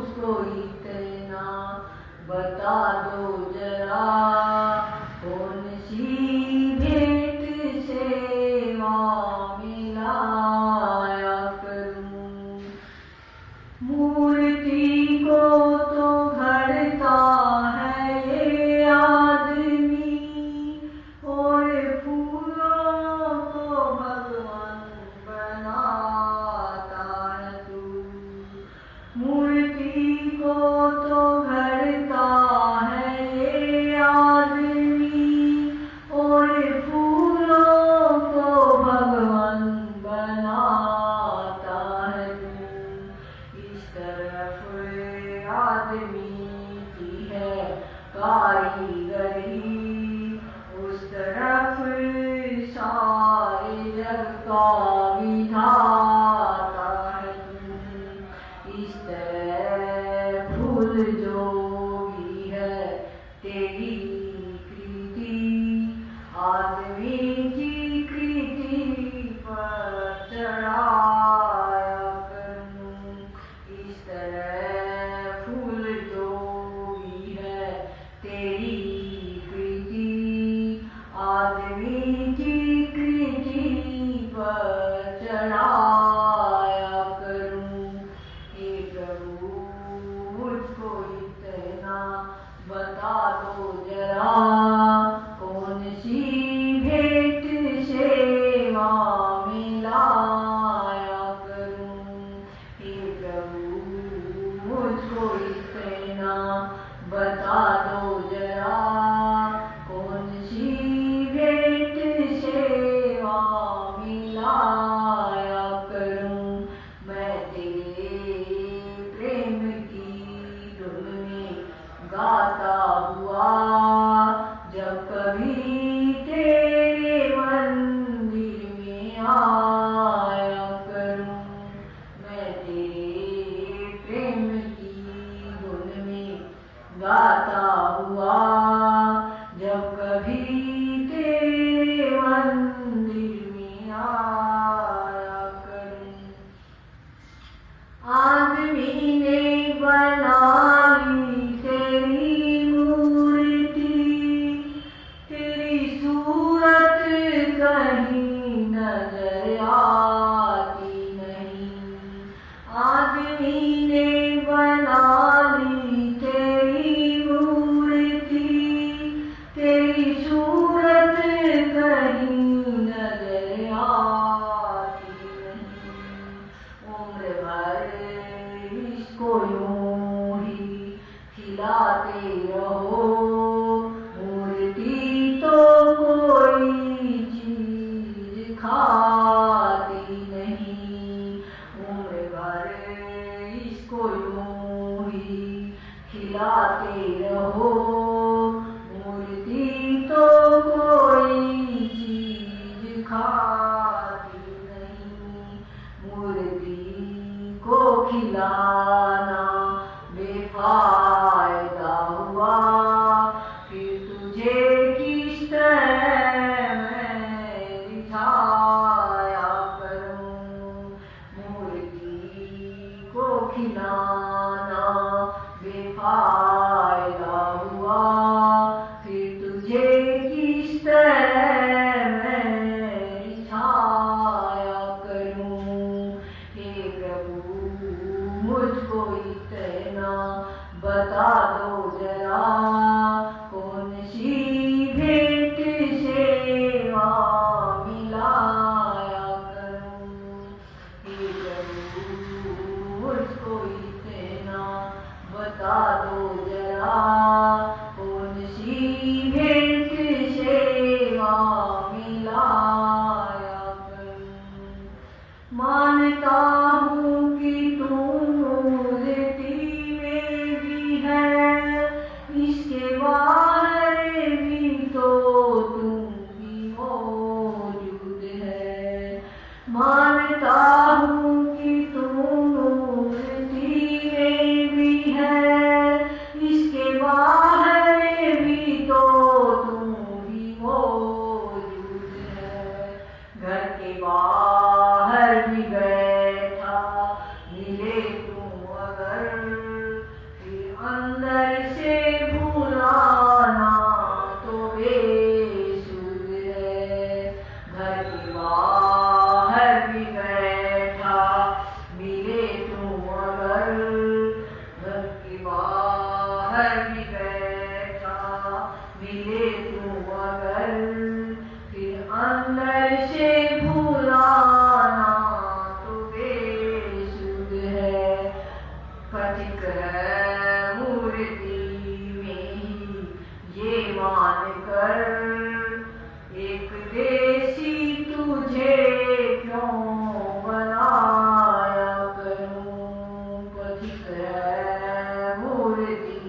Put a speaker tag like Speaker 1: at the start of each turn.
Speaker 1: मुझको इतना बता दो जरा, कौन सी भेंट सेवा में लाया करूं। मूर्ति को तो घड़ता है ये आदमी, और फूलों को भगवान बनाता है तू। मूर्ति को तो घड़ता है ये आदमी, और फूलों को भगवान बनाता है तू। इस तरफ आदमी की है कारीगरी, उस तरफ सारे जग का विधाता है तू। इस तरह फूल जो भी है तेरी कृति, आदमी की कृति पर चढ़ाया करूं। इस तरह फूल जो भी है तेरी कृति, आदमी की कृति पर चढ़ाया करूं। हे प्रभु मुझको इतना बता दो जरा, कौन सी भेंट सेवा में लाया करूं। हे प्रभु मुझको इतना बता दो जरा, कौन सी भेंट सेवा में लाया करूं। मैं तेरे प्रेम की धुन में गाता हुआ जब कभी तेरे मंदिर में आया करूं। मैं तेरे प्रेम की धुन में गाता हुआ जब कभी तेरे मंदिर में आया करूं। आदमी ने बना ली तेरी मूर्ति, तेरी सूरत कहीं नजर आती नहीं। आदमी ने बना ली तेरी मूर्ति, तेरी सूरत कहीं नजर आती नहीं। उम्र भर इसको यूं ही खिलाते रहो, मूर्ति तो कोई चीज खाती नहीं। उम्र भर इसको यूं ही खिलाते रहो, मूर्ति तो कोई चीज खाती नहीं। मूर्ति को खिलाना बेफायदा हुआ, फिर तुझे किस तरह मैं रिझाया करूं। मूर्ति को खिलाना बेफायदा हुआ, फिर तुझे किस तरह मैं रिझाया करूं। हे प्रभु मुझको इतना बता दो जरा, कौन सी भेंट सेवा में लाया करूं। हे प्रभु मुझको इतना बता दो जरा, कौन सी भेंट सेवा में लाया करूं। मानता हूँ कि तू मूर्ति में भी है, इसके बाहर भी तो तू भी मौजूद है। मानता हूँ कि तू मूर्ति में भी है, पथिक है मूर्ति में ही ये मान कर, एक देसी तुझे क्यों बनाया करूं। पथिक है मूर्ति